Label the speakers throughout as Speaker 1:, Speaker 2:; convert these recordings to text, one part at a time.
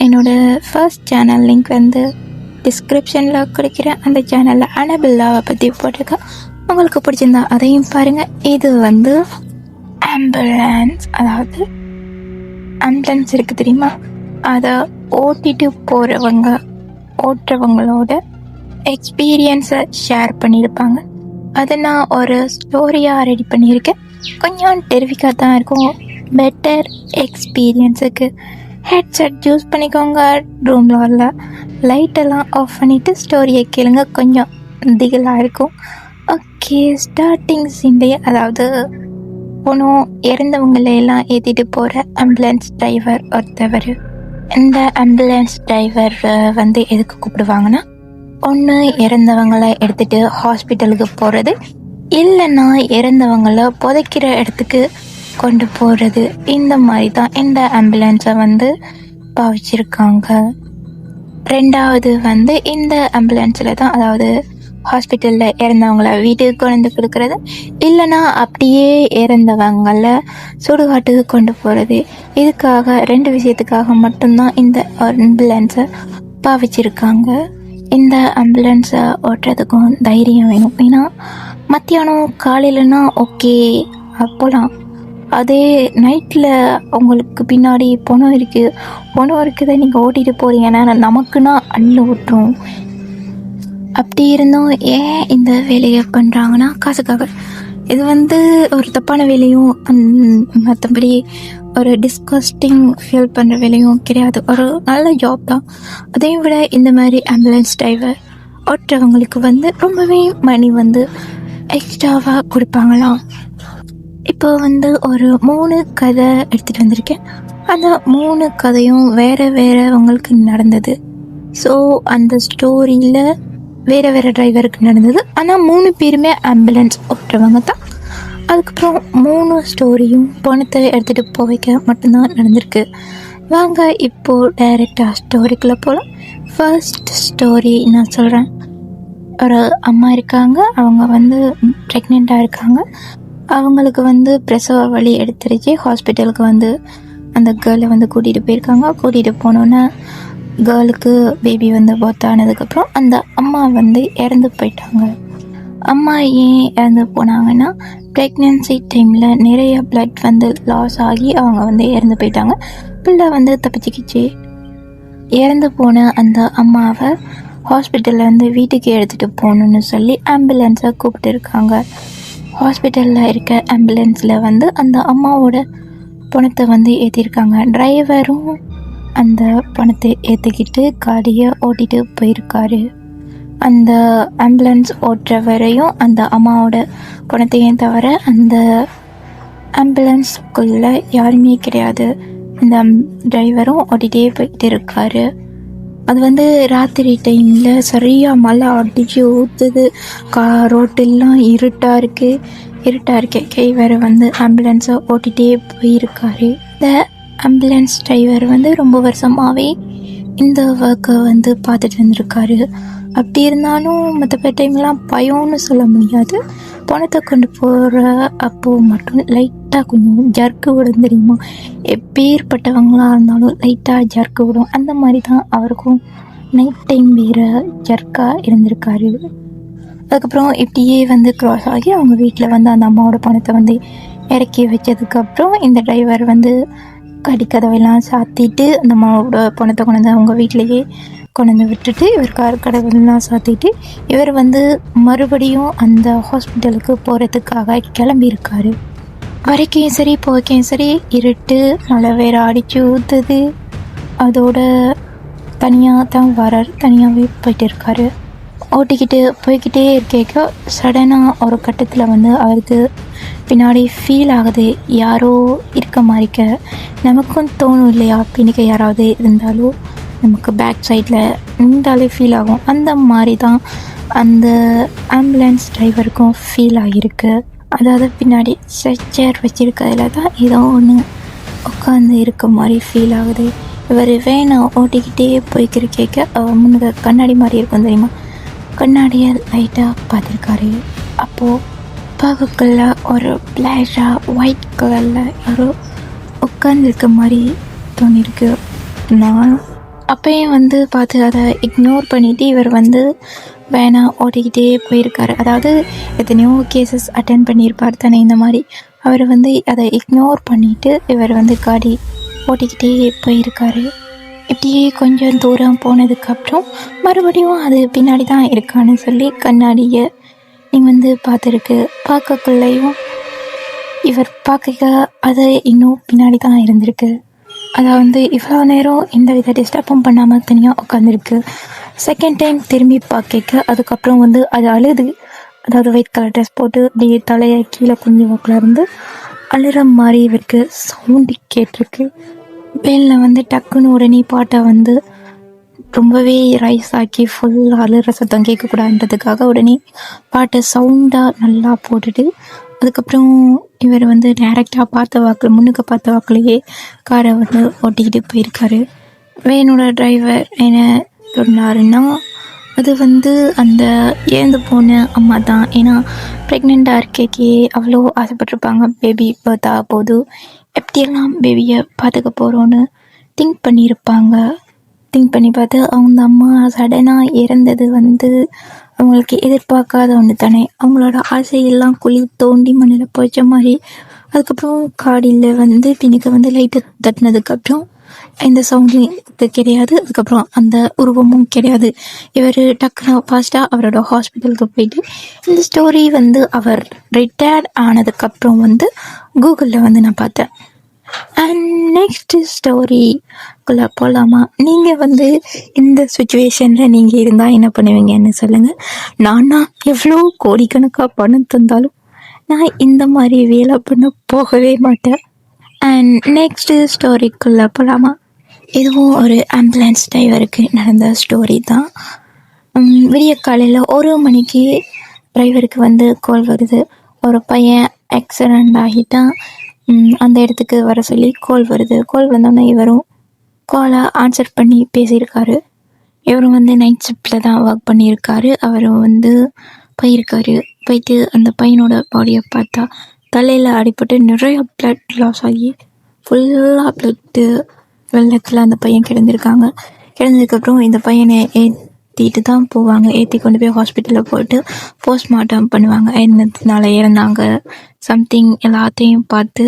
Speaker 1: என்னோடய first channel link வந்து டிஸ்கிரிப்ஷனில் கொடுக்குறேன். அந்த சேனலில் அனபெல்லாவை பற்றி போட்டிருக்கேன். உங்களுக்கு பிடிச்சிருந்தா அதையும் பாருங்கள். இது வந்து ஆம்புலன்ஸ், அதாவது ஆம்புலன்ஸ் இருக்குது தெரியுமா, அதை ஓட்டிட்டு ஓட்டுறவங்களோட எக்ஸ்பீரியன்ஸை ஷேர் பண்ணியிருப்பாங்க. அதை நான் ஒரு ஸ்டோரியாக ரெடி பண்ணியிருக்கேன். கொஞ்சம் டெரிஃபிக்காக தான் இருக்கும். பெட்டர் எக்ஸ்பீரியன்ஸுக்கு ஹெட்செட் யூஸ் பண்ணிக்கோங்க. ரூமில் உள்ள லைட்டெல்லாம் ஆஃப் பண்ணிவிட்டு ஸ்டோரியை கேளுங்க. கொஞ்சம் திகிலாக இருக்கும். ஓகே, ஸ்டார்டிங் சீன்லேயே, அதாவது போனோம் இறந்தவங்களையெல்லாம் ஏற்றிட்டு போகிற ஆம்புலன்ஸ் டிரைவர் ஒருத்தவர். இந்த ஆம்புலன்ஸ் டிரைவர் வந்து எதுக்கு கூப்பிடுவாங்கன்னா, ஒன்று இறந்தவங்களை எடுத்துகிட்டு ஹாஸ்பிட்டலுக்கு போகிறது, இல்லைன்னா இறந்தவங்களை புதைக்கிற இடத்துக்கு கொண்டு போகிறது. இந்த மாதிரி தான் இந்த ஆம்புலன்ஸை வந்து பாவிச்சிருக்காங்க. ரெண்டாவது வந்து இந்த ஆம்புலன்ஸில் தான், அதாவது ஹாஸ்பிட்டலில் இறந்தவங்கள வீட்டுக்கு கொண்டு கொடுக்கறது, இல்லைன்னா அப்படியே இறந்தவங்கள சுடுகாட்டுக்கு கொண்டு போகிறது. இதுக்காக 2 விஷயத்துக்காக மட்டும்தான் இந்த ஆம்புலன்ஸை பாவிச்சிருக்காங்க. இந்த ஆம்புலன்ஸை ஓட்டுறதுக்கும் தைரியம் வேணும். ஏன்னா மத்தியானம் காலையிலனா ஓகே போகலாம், அதே நைட்டில் உங்களுக்கு பின்னாடி பணம் இருக்குதை நீங்கள் ஓட்டிகிட்டு போகிறீங்கன்னா நமக்குன்னா அள்ளு விட்டுரும். அப்படி இருந்தும் ஏன் இந்த வேலையை பண்ணுறாங்கன்னா காசுக்காக. இது வந்து ஒரு தப்பான வேலையும் மற்றபடி ஒரு டிஸ்கஸ்டிங் ஃபீல் பண்ணுற வேலையும் கிடையாது. ஒரு நல்ல ஜாப் தான். அதையும் விட இந்த மாதிரி ஆம்புலன்ஸ் டிரைவர் ஓட்டுறவங்களுக்கு வந்து ரொம்பவே மணி வந்து எக்ஸ்ட்ராவாக கொடுப்பாங்களாம். இப்போ வந்து ஒரு 3 கதை எடுத்துகிட்டு வந்திருக்கேன். அந்த 3 கதையும் வேறவங்களுக்கு நடந்தது. ஸோ அந்த ஸ்டோரியில் வேறு டிரைவருக்கு நடந்தது. ஆனால் 3 பேருமே ஆம்புலன்ஸ் ஓட்டுறவங்க தான். அதுக்கப்புறம் 3 ஸ்டோரியும் பணத்தை எடுத்துகிட்டு போவைக்க மட்டும்தான் நடந்திருக்கு. வாங்க இப்போது டைரெக்டாக ஸ்டோரிக்குள்ளே போகலாம். ஃபர்ஸ்ட் ஸ்டோரி நான் சொல்கிறேன். ஒரு அம்மா இருக்காங்க. அவங்க வந்து ப்ரெக்னெண்ட்டாக இருக்காங்க. அவங்களுக்கு வந்து பிரசவ வலி எடுத்துருச்சு. ஹாஸ்பிட்டலுக்கு வந்து அந்த கேர்ளை வந்து கூட்டிகிட்டு போயிருக்காங்க. கூட்டிகிட்டு போனோன்னே கேர்ளுக்கு பேபி வந்து பர்த் ஆனதுக்கப்புறம் அந்த அம்மா வந்து இறந்து போயிட்டாங்க. அம்மா ஏன் இறந்து போனாங்கன்னா, ப்ரெக்னென்சி டைமில் நிறைய பிளட் வந்து லாஸ் ஆகி அவங்க வந்து இறந்து போயிட்டாங்க. பிள்ளை வந்து தப்பிச்சிக்கிச்சு. இறந்து போன அந்த அம்மாவை ஹாஸ்பிட்டலில் வந்து வீட்டுக்கு எடுத்துகிட்டு போகணுன்னு சொல்லி ஆம்புலன்ஸை கூப்பிட்டு இருக்காங்க. ஹாஸ்பிட்டலில் இருக்க ஆம்புலன்ஸில் வந்து அந்த அம்மாவோட பணத்தை வந்து ஏற்றிருக்காங்க. டிரைவரும் அந்த பணத்தை ஏற்றிக்கிட்டு காடியை ஓட்டிகிட்டு போயிருக்காரு. அந்த ஆம்புலன்ஸ் ஓட்டுறவரையும் அந்த அம்மாவோட பணத்தையும் தவிர அந்த ஆம்புலன்ஸ்குள்ளே யாருமே கிடையாது. அந்த டிரைவரும் ஓட்டிகிட்டே போயிட்டு இருக்காரு. அது வந்து ராத்திரி டைமில் சரியாக மழை அடிச்சு ஊற்றுது. ரோட்டெல்லாம் இருட்டாக இருக்குது. டிரைவர் வந்து ஆம்புலன்ஸை ஓட்டிகிட்டே போயிருக்காரு. இந்த ஆம்புலன்ஸ் டிரைவர் வந்து ரொம்ப வருஷமாகவே இந்த ஒர்க்கை வந்து பார்த்துட்டு வந்திருக்காரு. அப்படி இருந்தாலும் மற்ற டைம்லாம் பயம்னு சொல்ல முடியாது. பணத்தை கொண்டு போகிற அப்போது மட்டும் லைட்டாக கொஞ்சம் ஜர்க்கு விடும் தெரியுமா. எப்பேற்பட்டவங்களாக இருந்தாலும் லைட்டாக ஜர்க்கு விடும். அந்த மாதிரி தான் அவருக்கும் நைட் டைம் வேறு ஜர்க்காக இருந்திருக்காரு. அதுக்கப்புறம் இப்படியே வந்து க்ராஸ் ஆகி அவங்க வீட்டில் வந்து அந்த அம்மாவோட பணத்தை வந்து இறக்கி வச்சதுக்கப்புறம் இந்த டிரைவர் வந்து கதவெல்லாம் சாத்திட்டு அந்த அம்மாவோட பணத்தை கொண்டு வந்து அவங்க வீட்டிலையே கொண்டு வந்து விட்டுட்டு இவர் கதவெல்லாம் சாத்திட்டு இவர் வந்து மறுபடியும் அந்த ஹாஸ்பிட்டலுக்கு போகிறதுக்காக கிளம்பியிருக்காரு. வரைக்கும் சரி போய்க்கும் சரி இருட்டு, மழை வேறு அடித்து ஊற்றுது. அதோட தனியாக தான் வரார். தனியாகவே போயிட்டு இருக்காரு. போய்கிட்டே இருக்க சடனாக ஒரு கட்டத்தில் வந்து அவருக்கு பின்னாடி ஃபீல் ஆகுது, யாரோ இருக்க மாதிரிக்க. நமக்கும் தோணும் இல்லையா, பின்னிக்க யாராவது இருந்தாலும் நமக்கு பேக் சைடில் இருந்தாலே ஃபீல் ஆகும். அந்த மாதிரி தான் அந்த ஆம்புலன்ஸ் டிரைவருக்கும் ஃபீல் ஆகியிருக்கு. அதாவது பின்னாடி ஸ்ட்ரெச்சர் வச்சுருக்கிறதுல தான் ஏதோ ஒன்று உட்காந்து இருக்க மாதிரி ஃபீல் ஆகுது. இவர் வேனை ஓட்டிக்கிட்டே போய்க்கிற முன்னுக்கு கண்ணாடி மாதிரி இருக்கும் தெரியுமா, கண்ணாடியை லைட்டாக பார்த்துருக்காரு. அப்போது பார்க்கக்குள்ள ஒரு பிளாஷாக ஒயிட் கலரில் யாரோ உட்காந்துருக்க மாதிரி தோணிருக்கு. நான் அப்பயும் வந்து பார்த்து அதை இக்னோர் பண்ணிவிட்டு இவர் வந்து வேனை ஓட்டிக்கிட்டே போயிருக்காரு. அதாவது எத்தனையோ கேசஸ் அட்டென்ட் பண்ணியிருப்பார் தானே இந்த மாதிரி. அவர் வந்து அதை இக்னோர் பண்ணிவிட்டு இவர் வந்து காடி ஓட்டிக்கிட்டே போயிருக்காரு. இப்படியே கொஞ்சம் தூரம் போனதுக்கப்புறம் மறுபடியும் அது பின்னாடி தான் இருக்கான்னு சொல்லி கண்ணாடியை நீங்கள் வந்து பார்த்துருக்கு. பார்க்கக்குள்ளேயும் இவர் பார்க்க அது இன்னும் பின்னாடி தான் இருந்திருக்கு. அதை வந்து இவ்வளோ நேரம் எந்த வித டிஸ்டர்பும் பண்ணாமல் தனியாக உட்காந்துருக்கு. செகண்ட் டைம் திரும்பி பார்க்க அதுக்கப்புறம் வந்து அது அழுது, அதாவது ஒயிட் கலர் ட்ரெஸ் போட்டு அப்படியே தலையை கீழே குஞ்சு வாக்கில் இருந்து அழுகிற மாதிரி இவருக்கு சவுண்டு கேட்டிருக்கு. வேலில் வந்து டக்குன்னு உடனே பாட்டை வந்து ரொம்பவே ரைஸ் ஆக்கி ஃபுல்லாக அழுகிற சத்தம் கேட்கக்கூடாதுன்றதுக்காக உடனே பாட்டை சவுண்டாக நல்லா போட்டுட்டு அதுக்கப்புறம் இவர் வந்து டைரெக்டாக முன்னுக்கு பார்த்த வாக்குலேயே காரை வந்து ஓட்டிக்கிட்டு போயிருக்காரு. வேனோட டிரைவர் என்ன சொன்னாருன்னா அது வந்து அந்த இறந்து போன அம்மா தான். ஏன்னா ப்ரெக்னெண்ட்டாக இருக்கே அவ்வளோ ஆசைப்பட்டிருப்பாங்க பேபி பர்த் ஆக போது, எப்படியெல்லாம் பேபியை பார்த்துக்க போகிறோன்னு திங்க் பண்ணி பார்த்து அவங்க அம்மா சடனாக இறந்தது வந்து அவங்களுக்கு எதிர்பார்க்காத ஒன்று தானே. அவங்களோட ஆசையெல்லாம் குழி தோண்டி மண்ணில் போய்ச்ச மாதிரி. அதுக்கப்புறம் காடியில் வந்து பின்னுக்கு வந்து லைட்டை தட்டினதுக்கப்புறம் எந்த சவுண்டும் கிடையாது. அதுக்கப்புறம் அந்த உருவமும் கிடையாது. இவர் டக்குனு ஃபாஸ்ட்டாக அவரோட ஹாஸ்பிட்டலுக்கு போயிட்டு இந்த ஸ்டோரி வந்து அவர் ரிட்டையர்ட் ஆனதுக்கப்புறம் வந்து கூகுளில் வந்து நான் பார்த்தேன். அண்ட் நெக்ஸ்ட் ஸ்டோரிக்குள்ளே போகலாமா? நீங்கள் வந்து இந்த சுச்சுவேஷனில் நீங்கள் இருந்தால் என்ன பண்ணுவீங்கன்னு சொல்லுங்கள். நானா எவ்வளோ கோடிக்கணக்காக பணம் தந்தாலும் நான் இந்த மாதிரி வேலை பண்ண போகவே மாட்டேன். அண்ட் நெக்ஸ்ட் ஸ்டோரிக்குள்ளே போகலாமா? இதுவும் ஒரு ஆம்புலன்ஸ் டிரைவருக்கு நடந்த ஸ்டோரி தான். விடிய காலையில் 1 மணிக்கு டிரைவருக்கு வந்து கால் வருது. ஒரு பையன் ஆக்சிடெண்ட் ஆகிட்டான், அந்த இடத்துக்கு வர சொல்லி கால் வருது. கால் வந்தோடனே இவரும் காலை ஆன்சர் பண்ணி பேசியிருக்காரு. இவரும் வந்து நைட் ஷிஃப்டில் தான் ஒர்க் பண்ணியிருக்காரு. அவரும் வந்து போயிட்டு அந்த பையனோட பாடியை பார்த்தா தலையில் அடிபட்டு நிறைய பிளட் லாஸ் ஆகி ஃபுல்லாக பிளட்டு வெள்ளத்தில் அந்த பையன் கிடந்ததுக்கப்புறம் இந்த பையனை ஏற்றிட்டு தான் போவாங்க. ஏற்றி கொண்டு போய் ஹாஸ்பிட்டலில் போட்டு போஸ்ட்மார்ட்டம் பண்ணுவாங்க. என்னத்தினால இறந்தாங்க சம்திங் எல்லாத்தையும் பார்த்து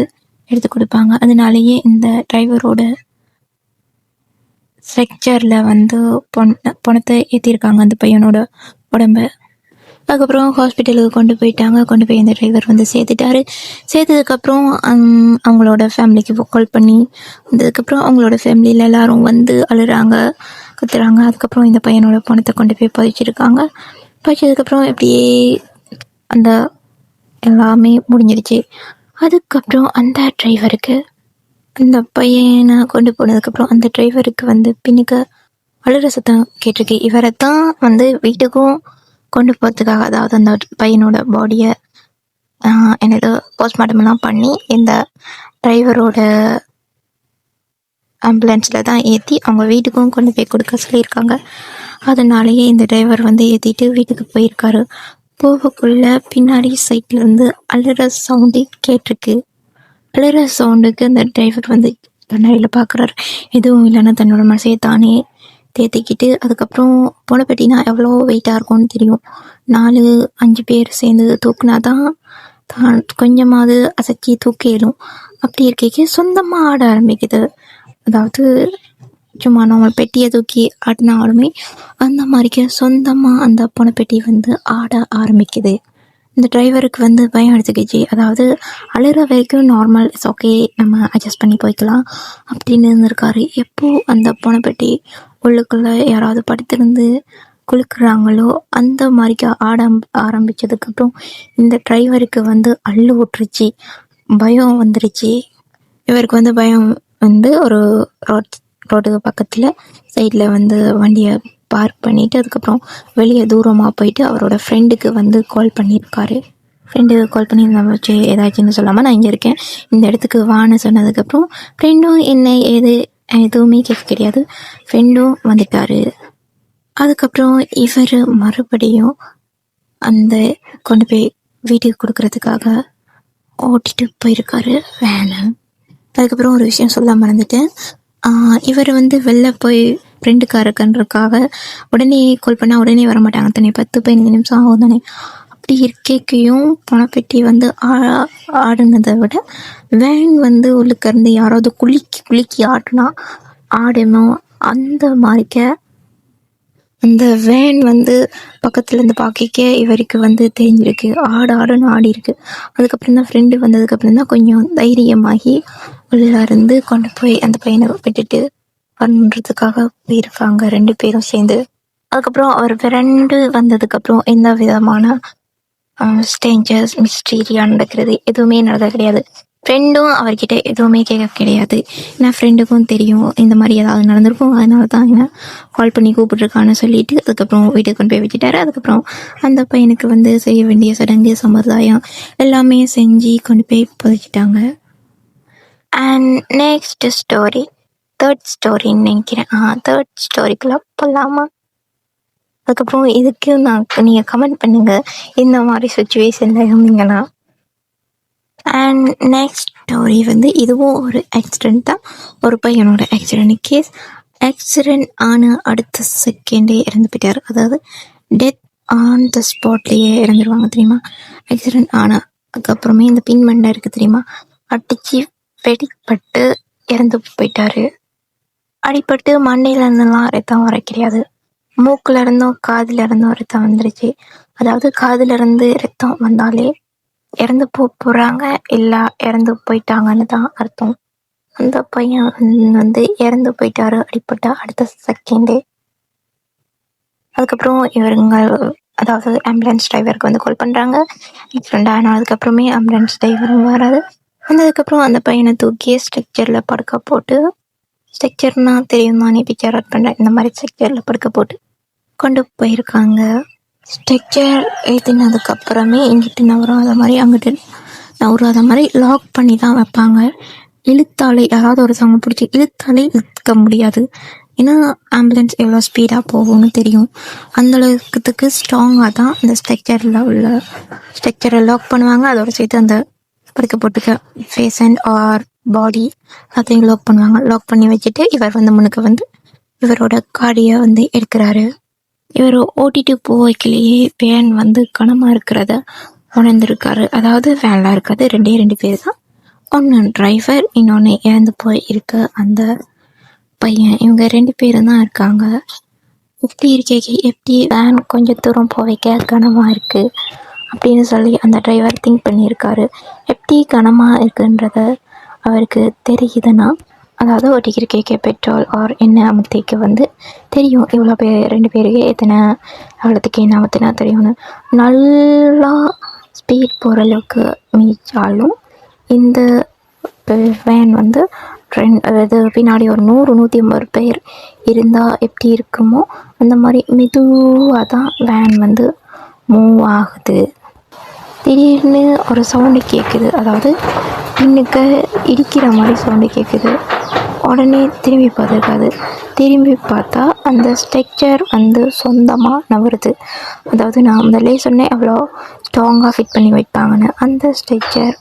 Speaker 1: எடுத்து கொடுப்பாங்க. அதனாலேயே இந்த டிரைவரோட ஸ்ட்ரக்சரில் வந்து பணத்தை ஏற்றிருக்காங்க அந்த பையனோட உடம்பை. அதுக்கப்புறம் ஹாஸ்பிட்டலுக்கு கொண்டு போய் இந்த டிரைவர் வந்து சேர்த்ததுக்கப்புறம் அவங்களோட ஃபேமிலிக்கு கால் பண்ணி வந்ததுக்கப்புறம் அவங்களோட ஃபேமிலியில் எல்லாரும் வந்து அழுறாங்க, கத்துறாங்க. அதுக்கப்புறம் இந்த பையனோட பணத்தை கொண்டு போய் பதிச்சதுக்கப்புறம் எப்படியே அந்த எல்லாமே முடிஞ்சிருச்சு. அதுக்கப்புறம் அந்த டிரைவருக்கு அந்த பையனை கொண்டு போனதுக்கப்புறம் அந்த டிரைவருக்கு வந்து பின்னுக்கு அழுகிற சத்தம் கேட்டிருக்கு. இவரை தான் வந்து வீட்டுக்கும் கொண்டு போகிறதுக்காக, அதாவது அந்த பையனோட பாடியை என்னது போஸ்ட்மார்ட்டம்லாம் பண்ணி இந்த டிரைவரோட ஆம்புலன்ஸில் தான் ஏற்றி அவங்க வீட்டுக்கும் கொண்டு போய் கொடுக்க சொல்லியிருக்காங்க. அதனாலேயே இந்த டிரைவர் வந்து ஏற்றிட்டு வீட்டுக்கு போயிருக்காரு. போகக்குள்ள பின்னாடி சைட்லேருந்து அழுகிற சவுண்டு கேட்டிருக்கு. அழுகிற சவுண்டுக்கு அந்த டிரைவர் வந்து கண்ணாடியில் பார்க்குறாரு. எதுவும் இல்லைன்னா தன்னோட மனசையை தானே தேத்திக்கிட்டு அதுக்கப்புறம் பொணப்பெட்டினா எவ்வளோ வெயிட்டாக இருக்கும்னு தெரியும். 4-5 பேர் சேர்ந்து தூக்குனா தான் கொஞ்சமாவது அசைச்சி தூக்கிடும். அப்படி இருக்க சொந்தமாக ஆட ஆரம்பிக்குது. அதாவது சும்மா நம்ம பெட்டியை தூக்கி ஆடினாலுமே அந்த மாதிரிக்கு சொந்தமாக அந்த பொணப்பெட்டி வந்து ஆட ஆரம்பிக்குது. இந்த டிரைவருக்கு வந்து பயம் எடுத்துக்கிச்சு. அதாவது அழுகிற வரைக்கும் நார்மல், இட்ஸ் ஓகே, நம்ம அட்ஜஸ்ட் பண்ணி போய்க்கலாம் அப்படின்னு இருந்திருக்காரு. எப்போ அந்த பொணப்பெட்டி உள்ளுக்குள்ளே யாராவது படுத்திருந்து குளுக்குறாங்களோ அந்த மாதிரிக்கு ஆட ஆரம்பித்ததுக்கப்புறம் இந்த டிரைவருக்கு வந்து அள்ளு விட்டுருச்சு, பயம் வந்துருச்சு. இவருக்கு வந்து பயம் வந்து ஒரு ரோட்டுக்கு பக்கத்தில் சைடில் வந்து வண்டியை பார்க் பண்ணிவிட்டு அதுக்கப்புறம் வெளியே தூரமாக போயிட்டு அவரோட ஃப்ரெண்டுக்கு வந்து கால் பண்ணியிருக்காரு. ஃப்ரெண்டுக்கு கால் பண்ணி நம்ம வச்சு ஏதாச்சும்னு சொல்லாமல் நான் இங்கே இருக்கேன், இந்த இடத்துக்கு வான்னு சொன்னதுக்கப்புறம் ஃப்ரெண்டும் என்ன எதுவுமே கேட்க கிடையாது, ஃப்ரெண்டும் வந்துட்டார். அதுக்கப்புறம் இவர் மறுபடியும் அந்த கொண்டு போய் வீட்டுக்கு கொடுக்கறதுக்காக ஓட்டிகிட்டு போயிருக்காரு வேனை. அதுக்கப்புறம் ஒரு விஷயம் சொல்ல மறந்துட்டேன். இவர் வந்து வெளில போய் ஃப்ரெண்டுக்காக இருக்கன்றதுக்காக உடனே கால் பண்ணால் உடனே வர மாட்டாங்க தானே, 10-15 நிமிஷம் ஆகும் தானே. அப்படி இருக்கையும் பணப்பெட்டி வந்து ஆடுனதை விட வேன் வந்து உள்ளுக்க இருந்து யாராவது குலுக்கி ஆடுமோ அந்த மாதிரிக்க அந்த வேன் வந்து பக்கத்துலேருந்து பார்க்க இவருக்கு வந்து தெரிஞ்சிருக்கு, ஆடுன்னு ஆடி இருக்கு. அதுக்கப்புறம் தான் ஃப்ரெண்டு வந்ததுக்கப்புறம் தான் கொஞ்சம் தைரியமாகி உள்ள இருந்து கொண்டு போய் அந்த பையனை விட்டுட்டு பண்ணுறதுக்காக போயிருக்காங்க 2 பேரும் சேர்ந்து. அதுக்கப்புறம் அவர் ஃப்ரெண்டு வந்ததுக்கப்புறம் எந்த விதமான ஸ்டேஞ்சர்ஸ் மிஸ்டீரியாக நடக்கிறது எதுவுமே நடக்க கிடையாது. ஃப்ரெண்டும் அவர்கிட்ட எதுவுமே கேட்க கிடையாது. ஏன்னா ஃப்ரெண்டுக்கும் தெரியும் இந்த மாதிரி ஏதாவது நடந்திருக்கும், அதனால தான் என்ன கால் பண்ணி கூப்பிட்ருக்கான்னு சொல்லிட்டு அதுக்கப்புறம் வீட்டுக்கு கொண்டு போய் விட்டுட்டாரு. அதுக்கப்புறம் அந்த பையனுக்கு வந்து செய்ய வேண்டிய சடங்கு சம்பிரதாயம் எல்லாமே செஞ்சு கொண்டு போய் புதைச்சிட்டாங்க. அண்ட் நெக்ஸ்ட் ஸ்டோரி, 3rd ஸ்டோரின்னு நினைக்கிறேன். 3rd ஸ்டோரிக்குள்ளே போகலாமா? அதுக்கப்புறம் இதுக்கு நீங்கள் கமெண்ட் பண்ணுங்கள் இந்த மாதிரி சுச்சுவேஷனில் இருந்தீங்கன்னா. அண்ட் நெக்ஸ்ட் ஸ்டோரி வந்து இதுவும் ஒரு ஆக்சிடெண்ட் தான், ஒரு பையனோட ஆக்சிடெண்ட் கேஸ். ஆக்சிடெண்ட் ஆன அடுத்த செகண்டே இறந்து போயிட்டார். அதாவது டெத் ஆன் த ஸ்பாட்லேயே இறந்துருவாங்க தெரியுமா. ஆக்சிடெண்ட் ஆன அதுக்கப்புறமே இந்த பின்மண்டை இருக்குது தெரியுமா, அடித்து வெடிப்பட்டு இறந்து போயிட்டாரு. அடிப்பட்டு மண்டையில இருந்தெல்லாம் ரத்தம் வர கிடையாது, மூக்குல இருந்தும் காதுல இருந்தும் ரத்தம் வந்துருச்சு. அதாவது காதுல இருந்து ரத்தம் வந்தாலே இறந்து போறாங்க, இல்லை இறந்து போயிட்டாங்கன்னு தான் அர்த்தம். அந்த பையன் வந்து இறந்து போயிட்டாரு அடிப்பட்ட அடுத்த செகண்டே. அதுக்கப்புறம் இவருங்க அதாவது ஆம்புலன்ஸ் டிரைவருக்கு வந்து கால் பண்ணுறாங்க. ஆக்சிடெண்ட் ஆனதுக்கப்புறமே ஆம்புலன்ஸ் டிரைவரும் வராது. வந்ததுக்கப்புறம் அந்த பையனை தூக்கி ஸ்ட்ரக்சரில் படுக்க போட்டு, ஸ்ட்ரக்சர்னா தெரியும் தானே, பிக்சர் ஆட் பண்ணுறேன், இந்த மாதிரி ஸ்ட்ரக்சரில் படுக்க போட்டு கொண்டு போயிருக்காங்க. ஸ்ட்ரக்சர் ஏற்றினதுக்கப்புறமே இங்கிட்டு நவராத மாதிரி அங்கிட்டு நவராத மாதிரி லாக் பண்ணி தான் வைப்பாங்க. இழுத்தாலே யாராவது ஒருத்தவங்க பிடிச்சி இழுத்தாலே இழுக்க முடியாது. ஏன்னா ஆம்புலன்ஸ் எவ்வளோ ஸ்பீடாக போகும்னு தெரியும். அந்தளவுக்கு ஸ்ட்ராங்காக தான் அந்த ஸ்ட்ரக்சரை லாக் பண்ணுவாங்க. அதோட சேர்த்து அந்த படுக்க போட்டுக்க ஃபேஸ் அண்ட் ஆர் பாடி அதையும் லாக் பண்ணுவாங்க. லாக் பண்ணி வச்சுட்டு இவர் வந்து முன்னுக்கு வந்து இவரோட காடியை வந்து எடுக்கிறாரு. இவர் ஓட்டிட்டு போய்க்கலையே வேன் வந்து கனமாக இருக்கிறத உணர்ந்துருக்காரு. அதாவது வேனில் இருக்கிறது 2 பேர் தான், ஒன்று டிரைவர், இன்னொன்று இறந்து போய் இருக்க அந்த பையன். இவங்க 2 பேரும் தான் இருக்காங்க. எப்படி எப்படி வேன் கொஞ்சம் தூரம் போய்க்க கனமாக இருக்குது அப்படின்னு சொல்லி அந்த டிரைவர் திங்க் பண்ணியிருக்காரு. எப்படி கனமாக இருக்குன்றத அவருக்கு தெரியுதுன்னா, அதாவது ஓட்டிக்கிற பெட்ரோல் ஆர் எண்ணெய் அமுத்திக்கு வந்து தெரியும் இவ்வளோ பேர் 2 பேருக்கு எத்தனை அவ்வளோத்துக்கு எண்ணெய் அமுத்தினா தெரியும்னு. நல்லா ஸ்பீட் போகிற அளவுக்கு மீச்சாலும் இந்த வேன் வந்து அதாவது பின்னாடி ஒரு 100-150 பேர் இருந்தால் எப்படி இருக்குமோ அந்த மாதிரி மெதுவாக தான் வேன் வந்து மூவ் ஆகுது. திடீர்னு ஒரு சவுண்டு கேட்குது, அதாவது இன்னுக்கு இடிக்கிற மாதிரி சவுண்டு கேட்குது. உடனே திரும்பி பார்த்துருக்காது. திரும்பி பார்த்தா அந்த ஸ்ட்ரக்சர் வந்து சொந்தமாக நவருது. அதாவது நான் முதல்ல சொன்னேன் அவ்வளோ ஸ்ட்ராங்காக ஃபிட் பண்ணி வைப்பாங்கன்னு. அந்த ஸ்ட்ரக்சர்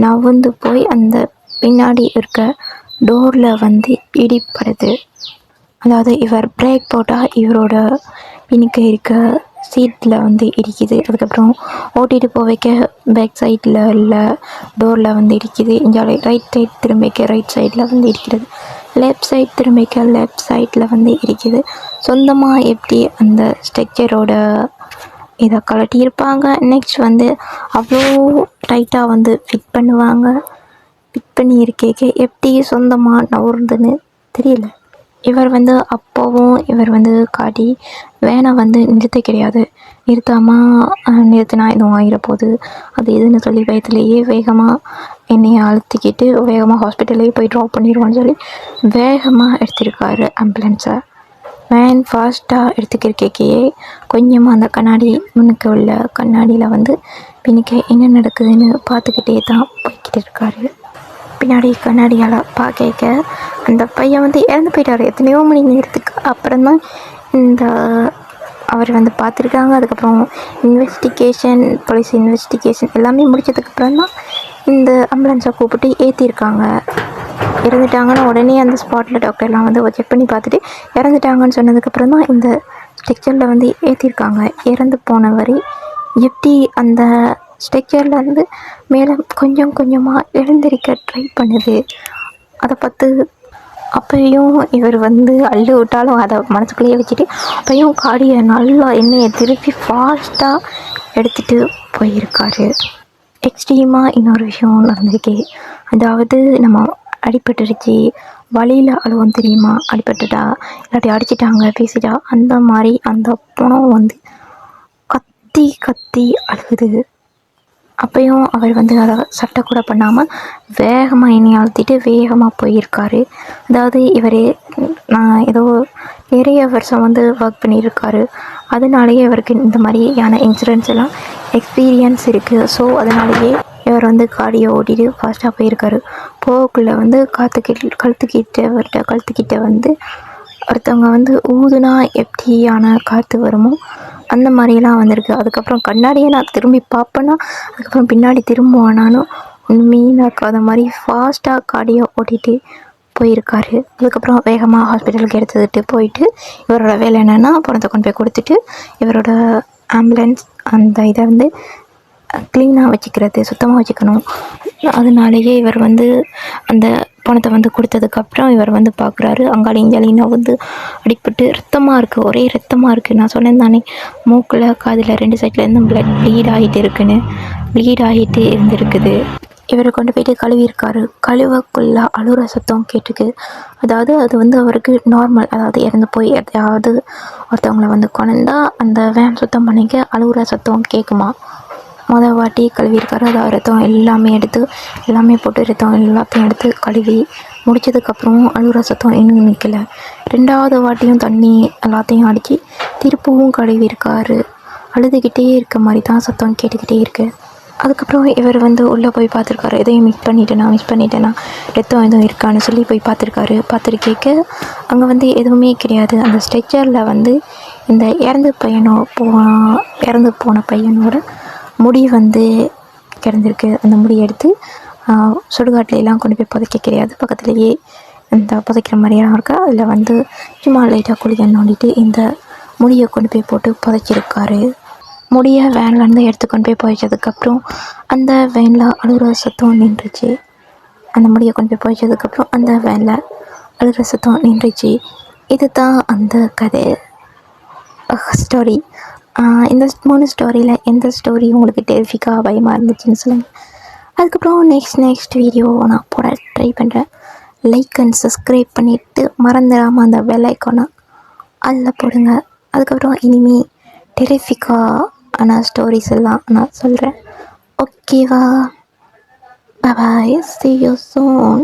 Speaker 1: நவுந்து போய் அந்த பின்னாடி இருக்க டோரில் வந்து இடிப்படுது. அதாவது இவர் பிரேக் போட்டால் இவரோட பின்னுக்கு இருக்க சீட்டில் வந்து இடிக்குது. அதுக்கப்புறம் ஓட்டிகிட்டு போவைக்க பேக் சைடில் இல்லை டோரில் வந்து இடிக்குது. இங்கே ரைட் சைட் திரும்பிக்க ரைட் சைடில் வந்து இடிக்கிறது, லெஃப்ட் சைட் திரும்பிக்க லெஃப்ட் சைடில் வந்து இடிக்குது. சொந்தமாக எப்படி அந்த ஸ்ட்ரக்சரோட இதை கலட்டியிருப்பாங்க. நெக்ஸ்ட் வந்து அவ்வளோ டைட்டாக வந்து ஃபிட் பண்ணுவாங்க. ஃபிட் பண்ணி இருக்கேக்க எப்படி சொந்தமாக நவுறுதுன்னு தெரியல. இவர் வந்து அப்போவும் இவர் வந்து காட்டி வேனை வந்து நிறுத்த கிடையாது. நிறுத்தினா எதுவும் ஆகிடப்போகுது அது எதுன்னு சொல்லி பயத்துலேயே வேகமாக என்னையை அழுத்திக்கிட்டு வேகமாக ஹாஸ்பிட்டல்லையே போய் ட்ராப் பண்ணிடுவான்னு சொல்லி வேகமாக எடுத்திருக்காரு ஆம்புலன்ஸை. வேன் ஃபாஸ்ட்டாக எடுத்துக்கிறக்கையே கொஞ்சமாக அந்த கண்ணாடி முன்னுக்கு உள்ள கண்ணாடியில் வந்து பின்னுக்கு என்ன நடக்குதுன்னு பார்த்துக்கிட்டே தான் போய்கிட்டு இருக்காரு. பின்னாடி கண்ணாடியால் பார்க்க அந்த பையன் வந்து இறந்து போயிட்டார் எத்தனையோ மணி நேரத்துக்கு அப்புறம் தான் இந்த அவர் வந்து பார்த்துருக்காங்க. அதுக்கப்புறம் போலீஸ் இன்வெஸ்டிகேஷன் எல்லாமே முடிச்சதுக்கப்புறம் தான் இந்த ஆம்புலன்ஸை கூப்பிட்டு ஏற்றிருக்காங்க. இறந்துட்டாங்கன்னு உடனே அந்த ஸ்பாட்டில் டாக்டர்லாம் வந்து செக் பண்ணி பார்த்துட்டு இறந்துட்டாங்கன்னு சொன்னதுக்கப்புறம் தான் இந்த ஸ்ட்ரக்சரில் வந்து ஏற்றிருக்காங்க. இறந்து போனவரை எப்படி அந்த ஸ்ட்ரக்சர்லேருந்து மேலே கொஞ்சம் கொஞ்சமாக எழுந்திருக்க ட்ரை பண்ணுது அதை பார்த்து அப்பையும் இவர் வந்து அள்ளு விட்டாலும் அதை மனசுக்குள்ளேயே வச்சுட்டு அப்பையும் காடியை நல்லா எண்ணெயை திருப்பி ஃபாஸ்ட்டாக எடுத்துகிட்டு போயிருக்காரு. எக்ஸ்ட்ரீமாக இன்னொரு விஷயம் நடந்திருக்கு. அதாவது நம்ம அடிபட்டுருச்சு, வழியில் அழுவோம் தெரியுமா, அடிபட்டுட்டா இல்லாட்டி அடிச்சிட்டாங்க பேசிட்டா, அந்த மாதிரி அந்த பணம் வந்து கத்தி கத்தி அழுகுது. அப்பையும் அவர் வந்து அதை சட்டை கூட பண்ணாமல் வேகமாக எண்ணெய் அழுத்திட்டு வேகமாக போயிருக்காரு. அதாவது இவர் நான் ஏதோ நிறைய வருஷம் வந்து ஒர்க் பண்ணியிருக்காரு, அதனாலேயே இவருக்கு இந்த மாதிரியான இன்சூரன்ஸ் எல்லாம் எக்ஸ்பீரியன்ஸ் இருக்குது. ஸோ அதனாலேயே இவர் வந்து காடியை ஓட்டிட்டு ஃபாஸ்ட்டாக போயிருக்காரு. போகக்குள்ளே வந்து கழுத்துக்கிட்ட வந்து ஒருத்தவங்க வந்து ஊதுனா எப்படியான காற்று வருமோ அந்த மாதிரிலாம் வந்திருக்கு. அதுக்கப்புறம் கண்ணாடியை நான் திரும்பி பார்ப்பேன்னா அதுக்கப்புறம் பின்னாடி திரும்புவானாலும் மீனாக்காத மாதிரி ஃபாஸ்ட்டாக காடியை ஓட்டிகிட்டு போயிருக்காரு. அதுக்கப்புறம் வேகமாக ஹாஸ்பிட்டலுக்கு எடுத்துக்கிட்டு போயிட்டு இவரோட வேலை என்னென்னா பணத்தை கொண்டு போய் கொடுத்துட்டு இவரோட ஆம்புலன்ஸ் அந்த இதை வந்து க்ளீனாக வச்சுக்கிறது, சுத்தமாக வச்சுக்கணும். அதனாலேயே இவர் வந்து அந்த பணத்தை வந்து கொடுத்ததுக்கப்புறம் இவர் வந்து பார்க்குறாரு, அங்காளி இங்காலின்னா வந்து அடிப்பட்டு ரத்தமாக இருக்குது, ஒரே ரத்தமாக இருக்குது. நான் சொன்னேன் தானே மூக்கில் காதில் 2 சைட்லேருந்து ப்ளட் ப்ளீட் ஆகிட்டு இருந்திருக்குது. இவரை கொண்டு போயிட்டு கழுவியிருக்காரு. கழுவக்குள்ள அழுகிற சத்தம் கேட்டுக்கு. அதாவது அது வந்து அவருக்கு நார்மல், அதாவது இறந்து போய் எதையாவது ஒருத்தவங்களை வந்து கொண்டா அந்த வேன் சுத்தம் பண்ணிக்க அழுகிற சத்தம் கேட்குமா. மொதல் வாட்டி கழுவியிருக்காரு. அதாவது ரத்தம் எல்லாமே போட்டு ரத்தம் எல்லாத்தையும் எடுத்து கழுவி முடித்ததுக்கப்புறம் அழுகிற சத்தம் இன்னும் நிற்கலை. 2வது வாட்டியும் தண்ணி எல்லாத்தையும் அடித்து திருப்பவும் கழுவியிருக்காரு. அழுதுகிட்டே இருக்க மாதிரி தான் சத்தம் கேட்டுக்கிட்டே இருக்குது. அதுக்கப்புறம் இவர் வந்து உள்ளே போய் பார்த்துருக்காரு, எதையும் மிஸ் பண்ணிட்டேனா ரத்தம் எதுவும் இருக்கான்னு சொல்லி போய் பார்த்துட்டு கேட்க அங்கே வந்து எதுவுமே கிடையாது. அந்த ஸ்ட்ரெச்சரில் வந்து இந்த இறந்து போன பையனோட முடி வந்து கிடந்திருக்கு. அந்த முடியை எடுத்து சுடுகாட்டிலெலாம் கொண்டு போய் புதைக்க கிடையாது, பக்கத்துலேயே இந்த புதைக்கிற மாதிரியாக இருக்கா. அதில் வந்து சும்மா லைட்டாக குளிக்க நோண்டிட்டு இந்த முடியை கொண்டு போய் போட்டு புதைச்சிருக்காரு. முடியை வேன்லேருந்து எடுத்துக்கொண்டு போய் புதைச்சதுக்கப்புறம் அந்த வேனில் அழுகிற சத்தம் நின்றுச்சு. அந்த முடியை கொண்டு போய் புதைச்சதுக்கப்புறம் அந்த வேனில் அழுகிற சத்தம் நின்றுச்சு. இது தான் அந்த கதை ஸ்டோரி. இந்த 3 ஸ்டோரியில் எந்த ஸ்டோரி உங்களுக்கு டெரிஃபிக்காக பயமாக இருந்துச்சுன்னு சொல்லுங்கள். அதுக்கப்புறம் நெக்ஸ்ட் வீடியோ நான் போட ட்ரை பண்ணுறேன். லைக் அண்ட் சப்ஸ்கிரைப் பண்ணிவிட்டு மறந்துடாமல் அந்த பெல் ஐக்கானை அதில் போடுங்க. அதுக்கப்புறம் இனிமேல் டெரிஃபிக்கான ஸ்டோரிஸ் எல்லாம் நான் சொல்கிறேன். ஓகேவா? பாய், see you soon.